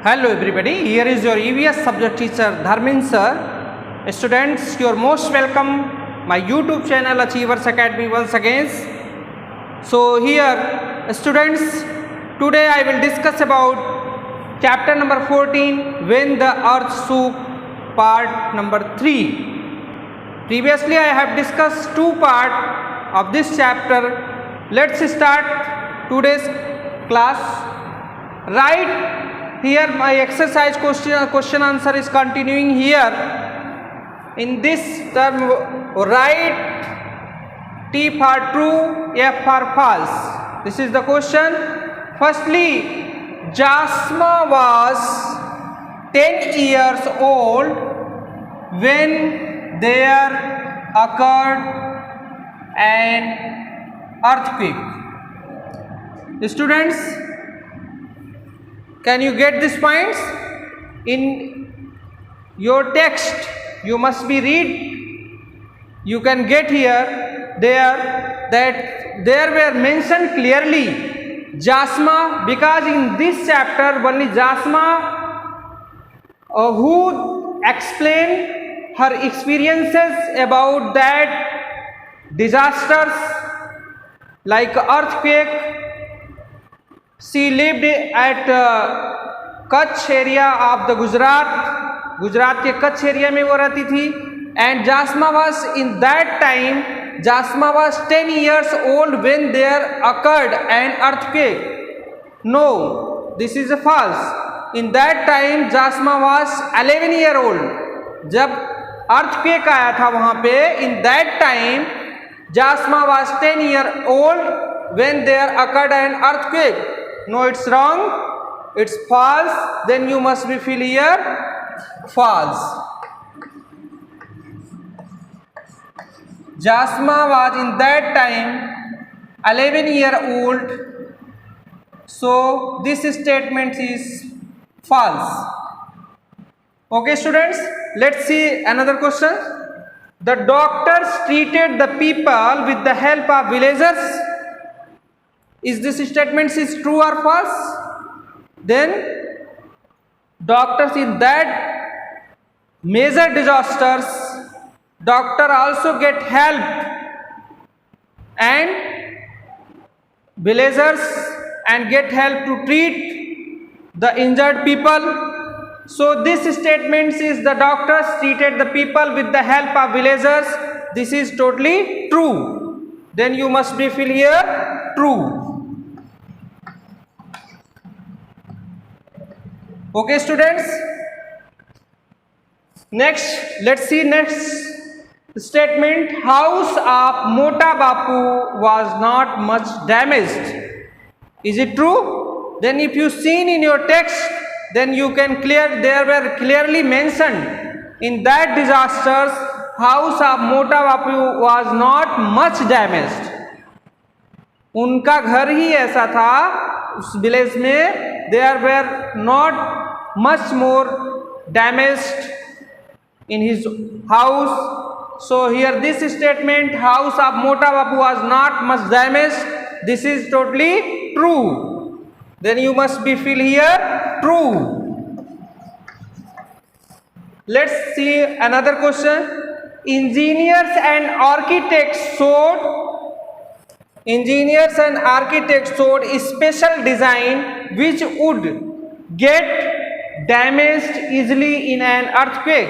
Hello everybody, here is your EVS subject teacher Dharmin sir. Students, you are most welcome my YouTube channel Achievers Academy once again. So here students, today I will discuss about chapter number 14, When the Earth Shook, part number 3. Previously I have discussed two parts of this chapter. Let's start today's class. Write here my exercise question answer is continuing here. In this term, write T for true, F for false. This is the question. Firstly, Jasma was 10 years old when there occurred an earthquake. Students, can you get these points? In your text, you must be read. You can get here, there, that there were mentioned clearly Jasma, because in this chapter only Jasma who explained her experiences about that disasters like earthquake. She lived at Kutch area of the Gujarat. Gujarat के Kutch area में वो रहती थी. And Jasma was in that time, Jasma was 10 years old when there occurred an earthquake. No, this is false. In that time Jasma was 11 year old. जब earthquake आया था वहाँ पे, in that time Jasma was 10 year old when there occurred an earthquake. No, it's wrong. It's false. Then you must be fill here false. Jasma was in that time 11 year old. So this statement is false. Okay students, let's see another question. The doctors treated the people with the help of villagers. Is this statement is true or false? Then doctors in that major disasters, doctor also get help and villagers and get help to treat the injured people. So this statement is the doctors treated the people with the help of villagers. This is totally true. Then you must be fill here true. Okay students, next let's see next statement. House of Mota Bapu was not much damaged. Is it true? Then if you seen in your text, then you can clear, there were clearly mentioned in that disasters house of Mota Bapu was not much damaged. उनका घर ही ऐसा था उस village में, there were not much more damaged in his house. So here this statement, house of Mota Bapu was not much damaged, this is totally true. Then you must be fill here true. Let's see another question. Engineers and architects showed a special design which would get damaged easily in an earthquake.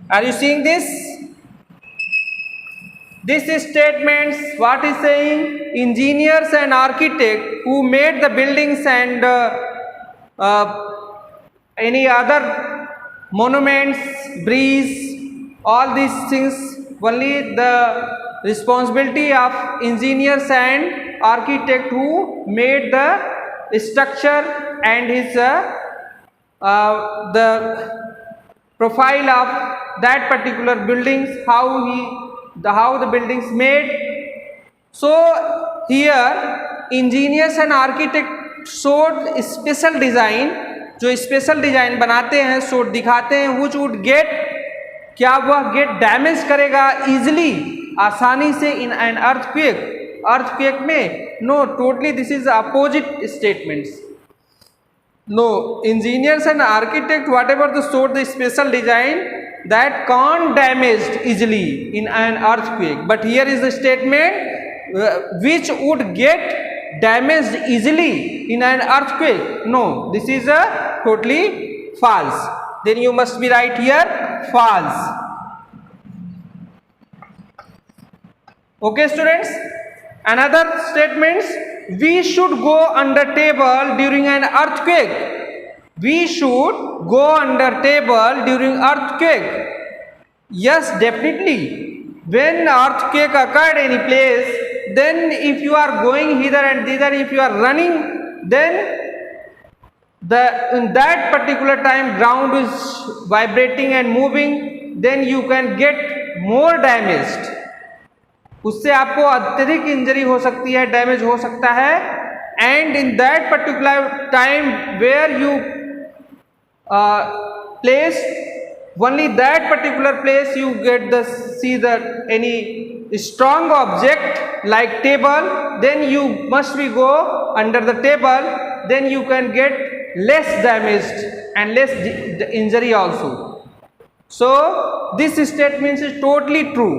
Are you seeing this? This statement, what is saying? Engineers and architects who made the buildings and any other monuments, bridge, all these things, only the responsibility of engineers and architect who made the structure and his the profile of that particular buildings, how the buildings made. So here engineers and architects showed special design, जो special design बनाते हैं, show दिखाते हैं, which would get, क्या वह gate damage करेगा easily, आसानी से इन एन अर्थक्वेक में? No, totally this is opposite statements. No, engineers and architect, whatever the sort the special design that can't damaged easily in an earthquake. But here is the statement which would get damaged easily in an earthquake. No, this is a totally false. Then you must be right here false. Okay, students. Another statements, we should go under table during an earthquake. We should go under table during earthquake. Yes, definitely. When earthquake occurred any place, then if you are going hither and thither, if you are running, then in that particular time ground is vibrating and moving, then you can get more damaged. उससे आपको अत्यधिक injury हो सकती है, damage हो सकता है. And in that particular time where you place only that particular place you get the see the any strong object like table, then you must be go under the table, then you can get less damaged and less injury also. So this statement is totally true.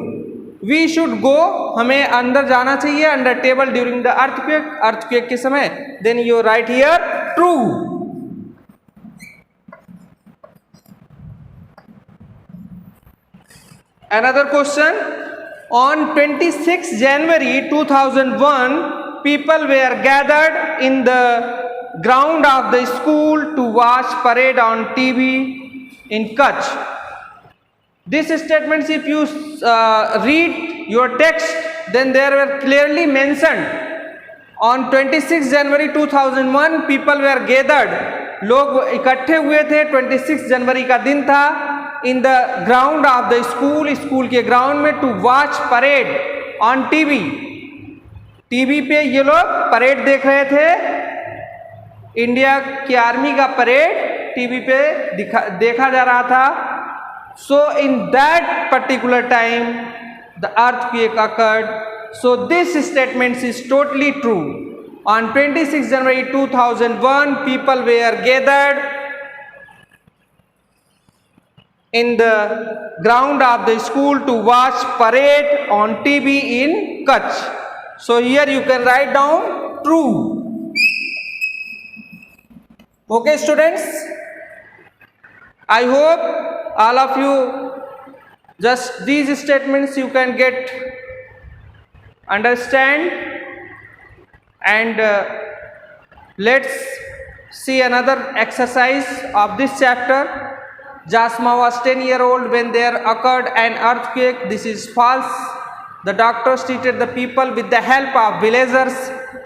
We should go, हमें अंदर जाना चाहिए under table during the earthquake के समय. Then you write here true. Another question, on 26 January 2001 people were gathered in the ground of the school to watch parade on TV in Kutch. This statements, if you read your text, then there were clearly mentioned on 26 January 2001 people were gathered. लोग इकट्ठे हुए थे, 26 जनवरी का दिन था, in the ground of the school के ground में, to watch parade on TV. TV पे ये लोग परेड देख रहे थे. इंडिया की आर्मी का परेड टीवी पे देखा जा रहा था. So in that particular time the earthquake occurred. So this statement is totally true. On 26 January 2001 people were gathered in the ground of the school to watch parade on TV in Kutch. So here you can write down true. Okay students, I hope all of you just these statements you can get understand. And let's see another exercise of this chapter. Jasma was 10-year-old when there occurred an earthquake. This is false. The doctors treated the people with the help of villagers.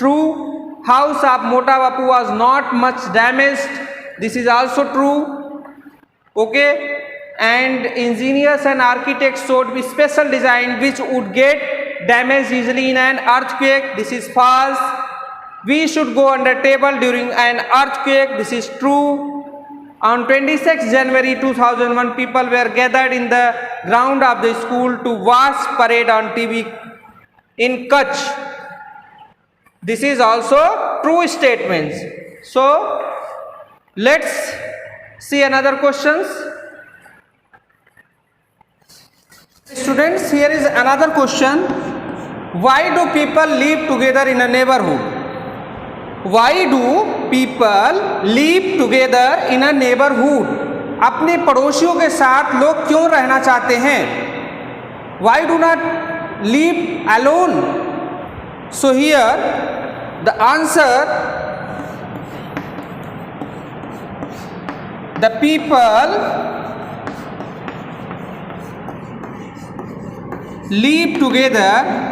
True. House of Mota Bapu was not much damaged. This is also true. Okay. And engineers and architects showed with special design which would get damaged easily in an earthquake. This is false. We should go under table during an earthquake. This is true. On 26 January 2001 people were gathered in the ground of the school to watch parade on TV in Kutch. This is also true statements. So let's see another questions. Students, here is another question. Why do people live together in a neighborhood? Why do people live together in a neighborhood? अपने पड़ोसियों के साथ लोग क्यों रहना चाहते हैं? Why do not live alone? So here the answer, the people live together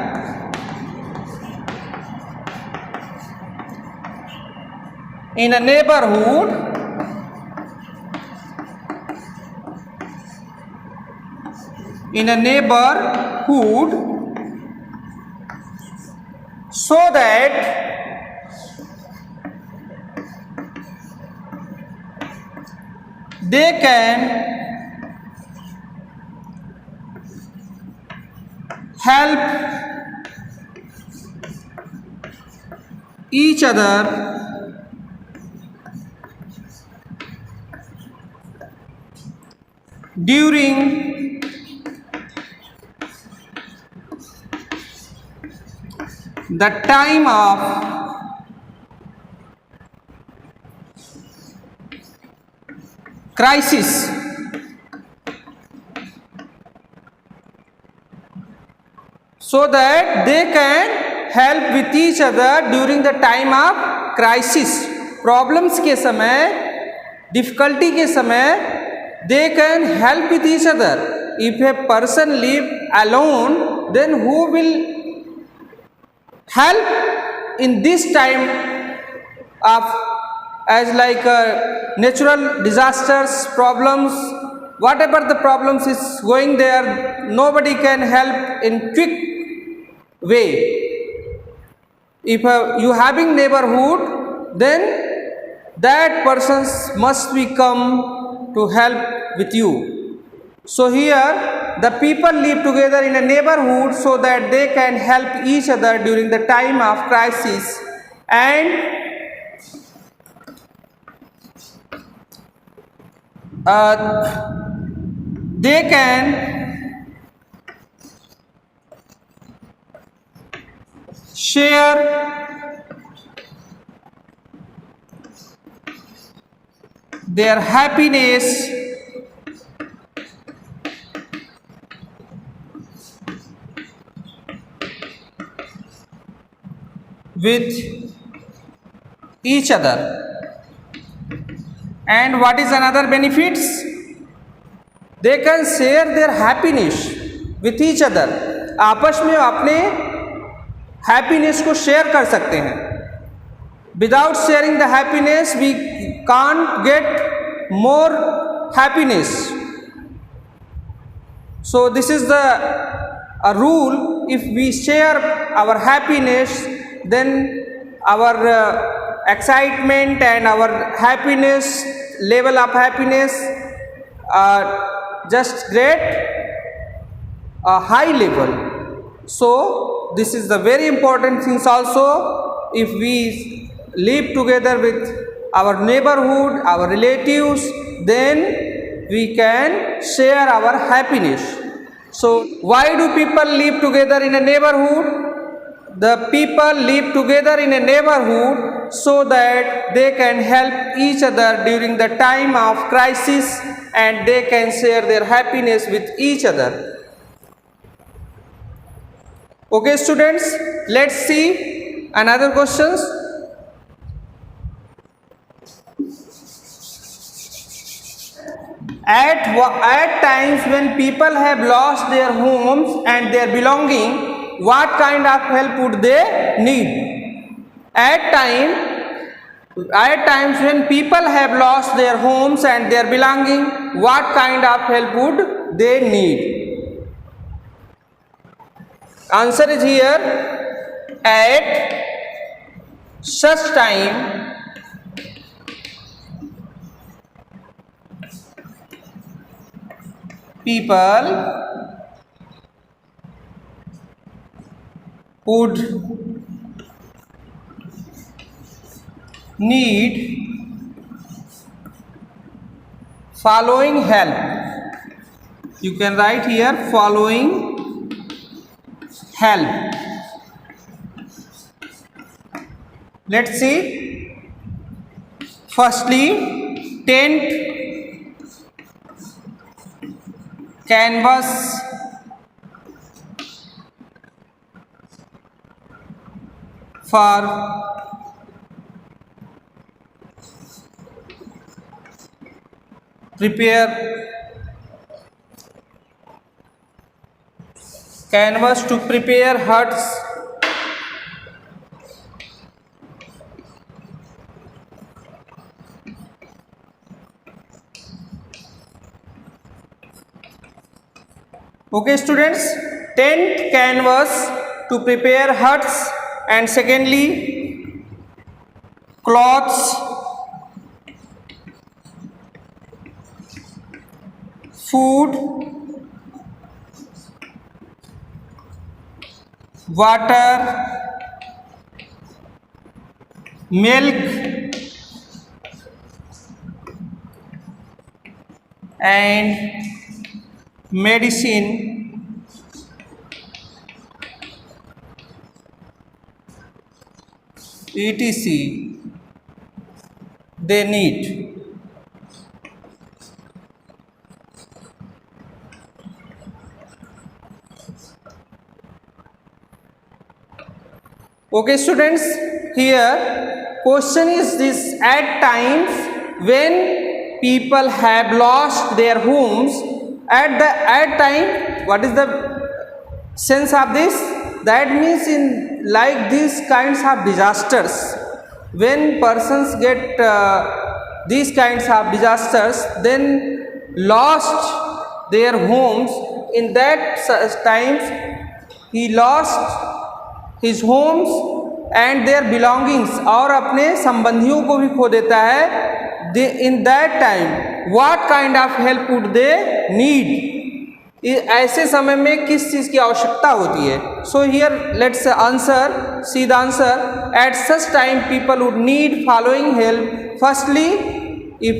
in a neighborhood so that they can help each other during the time of crisis. So that they can help with each other during the time of crisis. Problems के समय, difficulty के समय, they can help with each other. If a person live alone, then who will help in this time of, as like natural disasters, problems, whatever the problems is going there, nobody can help in quick way. If you having neighborhood, then that persons must be come to help with you. So here the people live together in a neighborhood so that they can help each other during the time of crisis, and they can share their happiness with each other. And what is another benefits? They can share their happiness with each other. आपस में अपने happiness को share कर सकते हैं. Without sharing the happiness, we can't get more happiness. So this is a rule. If we share our happiness, then our excitement and our happiness, level of happiness just great a high level. So this is the very important things also. If we live together with our neighborhood, our relatives, then we can share our happiness. So why do people live together in a neighborhood? The people live together in a neighborhood so that they can help each other during the time of crisis, and they can share their happiness with each other. Okay students, let's see another questions. At times when people have lost their homes and their belonging, what kind of help would they need? At times when people have lost their homes and their belonging, what kind of help would they need? Answer is here. At such time, people would need following help. You can write here following help. Let's see. Firstly, tent, canvas, for prepare, canvas to prepare huts, okay students, tent, canvas to prepare huts, and secondly cloths, food, water, milk, and medicine, etc. they need. Okay students, here question is this: at times when people have lost their homes, at time, what is the sense of this? That means in like these kinds of disasters, when persons get these kinds of disasters, then lost their homes, in that times he lost his homes and their belongings, और अपने संबंधियों को भी खो देता है. In that time what kind of help would they need? ऐसे समय में किस चीज़ की आवश्यकता होती है? So here let's answer, see the answer. At such time people would need following help. Firstly, if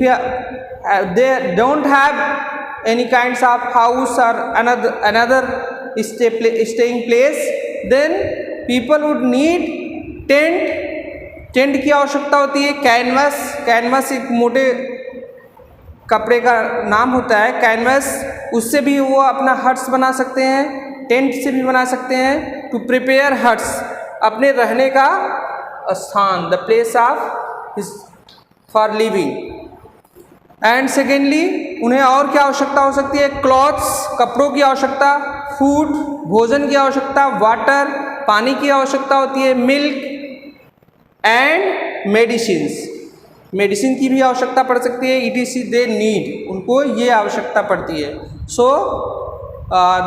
they don't have any kinds of house or another staying place, then people would need tent की आवश्यकता होती है. Canvas एक मोटे कपड़े का नाम होता है. कैनवस, उससे भी वो अपना हट्स बना सकते हैं, टेंट से भी बना सकते हैं. टू प्रिपेयर हट्स, अपने रहने का स्थान, the place of his for living. And secondly उन्हें और क्या आवश्यकता हो सकती है? क्लॉथ्स, कपड़ों की आवश्यकता, फूड, भोजन की आवश्यकता, वाटर, पानी की आवश्यकता होती है, मिल्क एंड मेडिसिन की भी आवश्यकता पड़ सकती है. etc दे नीड, उनको ये आवश्यकता पड़ती है. So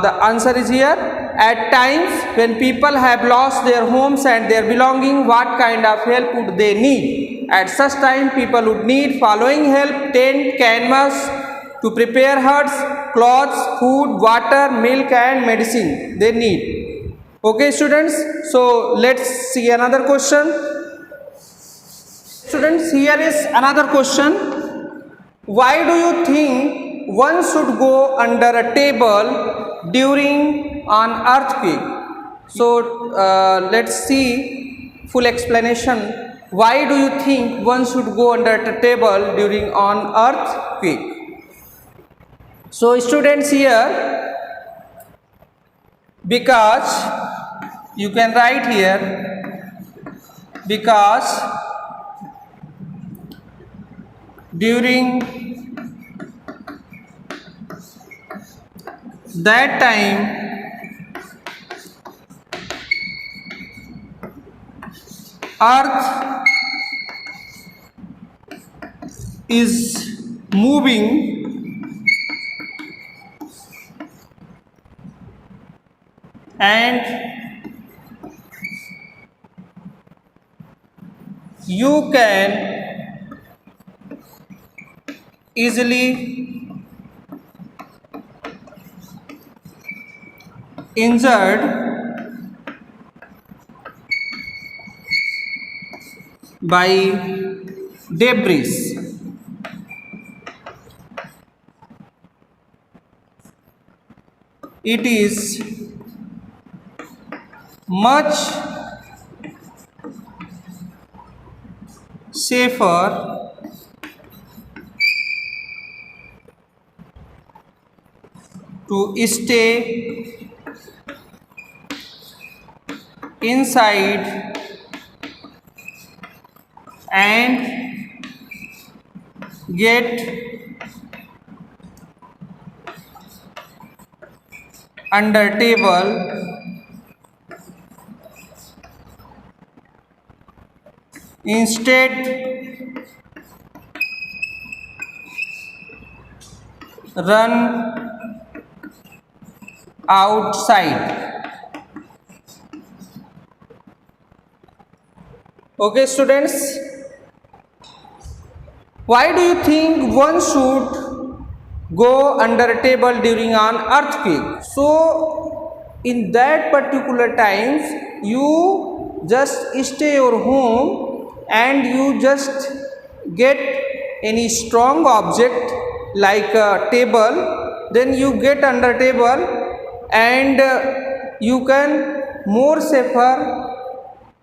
the answer is here: at times when people have lost their homes and their belonging, what kind of help would they need? At such time people would need following help: tent, canvas, to prepare huts, clothes, food, water, milk and medicine they need. Okay students, so let's see another question. Students, here is another question: why do you think one should go under a table during an earthquake? So let's see full explanation. Why do you think one should go under the table during an earthquake? So students, here, because you can write here, because during that time earth is moving and you can easily injured by debris. It is much safer to stay inside and get under table instead run outside. Okay students, why do you think one should go under a table during an earthquake? So in that particular times you just stay your home and you just get any strong object like a table then you get under table and you can more safer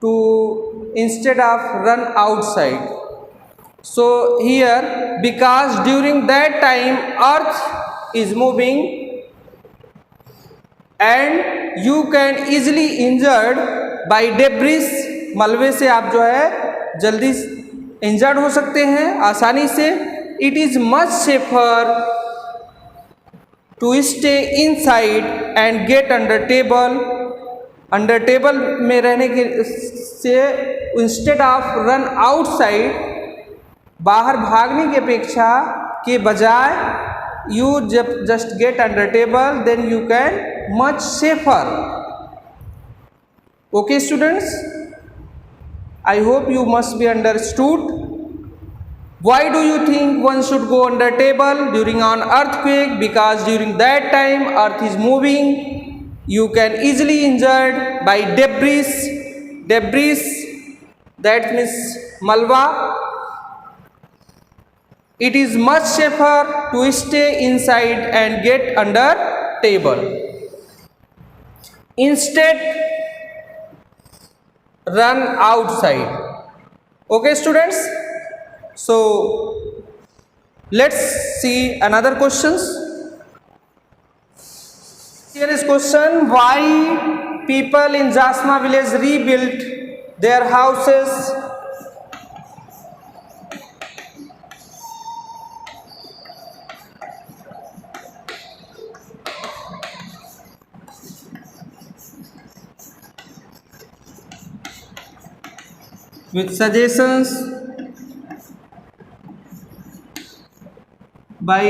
to instead of run outside. So here, because during that time earth is moving and you can easily injured by debris, मलबे से आप जो है जल्दी injured हो सकते हैं आसानी से. It is much safer to stay inside and get under table. Under table में रहने के से इंस्टेड ऑफ रन आउटसाइड, बाहर भागने की अपेक्षा के बजाय you just get under table, then you can much safer. Okay students, I hope you must be understood. Why do you think one should go under table during an earthquake? Because during that time earth is moving, you can easily injured by debris, that means malwa. It is much safer to stay inside and get under table. Instead, run outside. Okay, students? So, let's see another questions. Here is question: why people in Jasma village rebuilt their houses with suggestions by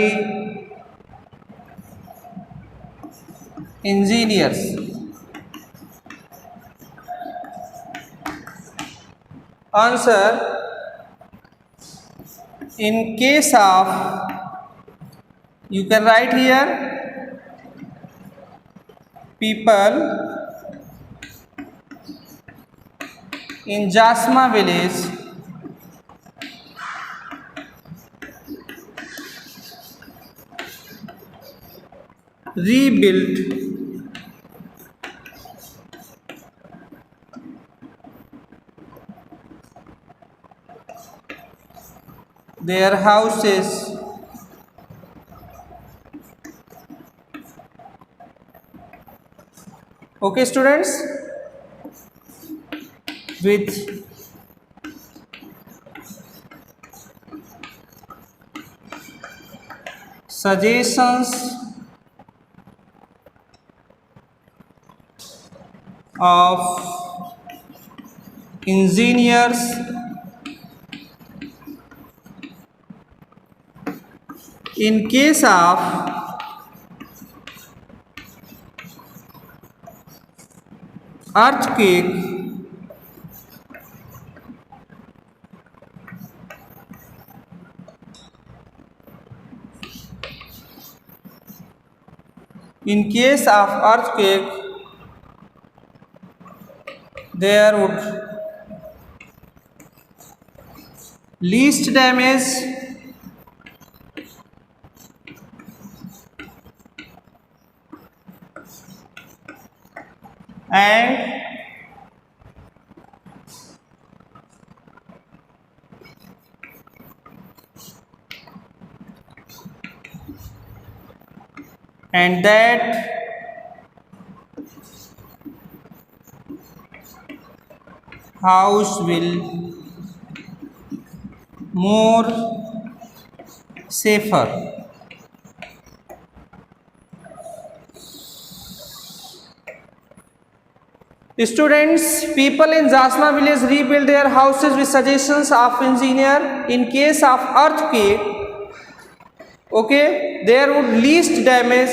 engineers? Answer: in case of, you can write here, people in Jasma village rebuilt their houses okay students, with suggestions of engineers in case of earthquake there would least damage and that house will more safer. Students, people in Jasna village rebuild their houses with suggestions of engineer in case of earthquake. Okay, there would least damage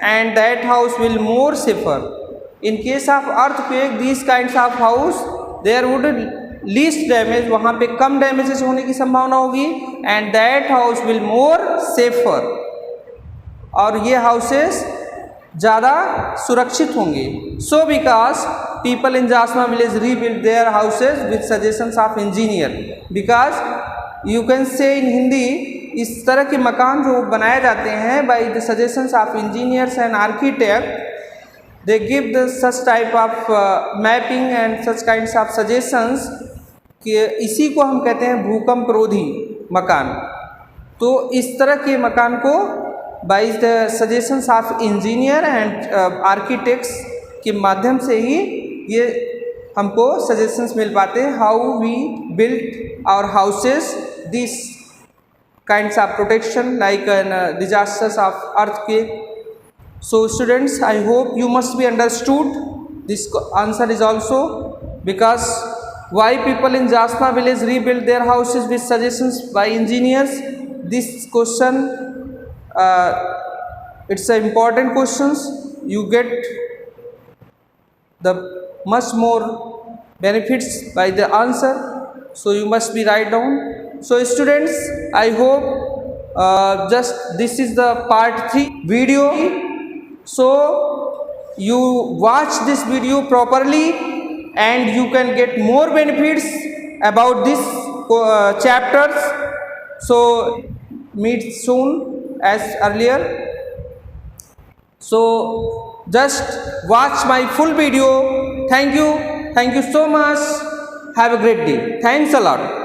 and that house will more safer. In case of earthquake, these kinds of house there would least damage, वहाँ पे कम damages होने की संभावना होगी and that house will more safer, और ये houses ज़्यादा सुरक्षित होंगे. So because people in Jasma village rebuild their houses with suggestions of engineer, because you can say in Hindi इस तरह के मकान जो बनाए जाते हैं by the suggestions of engineers and architect, they give the such type of mapping and such kinds of suggestions कि इसी को हम कहते हैं भूकंप रोधी मकान। तो इस तरह के मकान को by the suggestions of engineer and architects के माध्यम से ही ये हमको सजेशंस मिल पाते हैं, how we build our houses, this kinds of protection like disasters of earthquake. So students, I hope you must be understood. This answer is also because why people in Jasna village rebuild their houses with suggestions by engineers. This question, it's an important questions. You get the much more benefits by the answer. So you must be write down. So students, I hope just this is the part 3 video. So you watch this video properly and you can get more benefits about this chapters. So meet soon as earlier. So just watch my full video. Thank you so much. Have a great day. Thanks a lot.